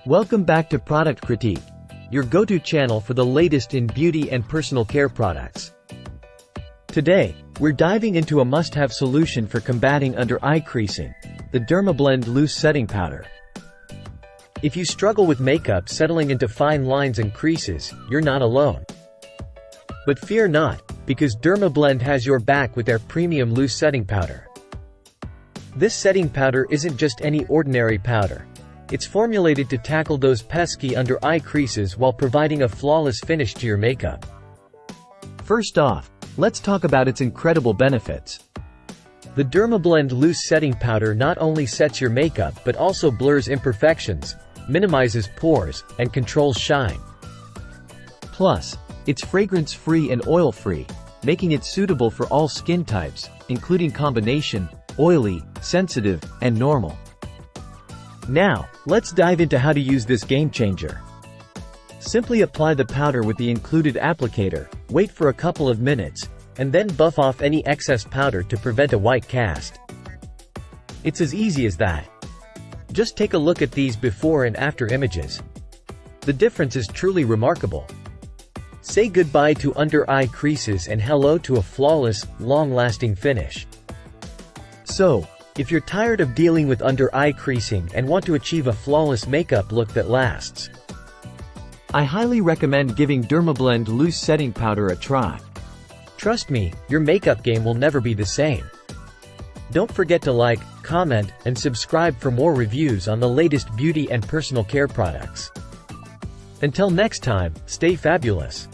Welcome back to Product Critique, your go-to channel for the latest in beauty and personal care products. Today, we're diving into a must-have solution for combating under-eye creasing, the Dermablend Loose Setting Powder. If you struggle with makeup settling into fine lines and creases, you're not alone. But fear not, because Dermablend has your back with their premium loose setting powder. This setting powder isn't just any ordinary powder. It's formulated to tackle those pesky under-eye creases while providing a flawless finish to your makeup. First off, let's talk about its incredible benefits. The Dermablend Loose Setting Powder not only sets your makeup but also blurs imperfections, minimizes pores, and controls shine. Plus, it's fragrance-free and oil-free, making it suitable for all skin types, including combination, oily, sensitive, and normal. Now, let's dive into how to use this game-changer. Simply apply the powder with the included applicator, wait for a couple of minutes, and then buff off any excess powder to prevent a white cast. It's as easy as that. Just take a look at these before and after images. The difference is truly remarkable. Say goodbye to under-eye creases and hello to a flawless, long-lasting finish. So, if you're tired of dealing with under-eye creasing and want to achieve a flawless makeup look that lasts, I highly recommend giving Dermablend Loose Setting Powder a try. Trust me, your makeup game will never be the same. Don't forget to like, comment, and subscribe for more reviews on the latest beauty and personal care products. Until next time, stay fabulous.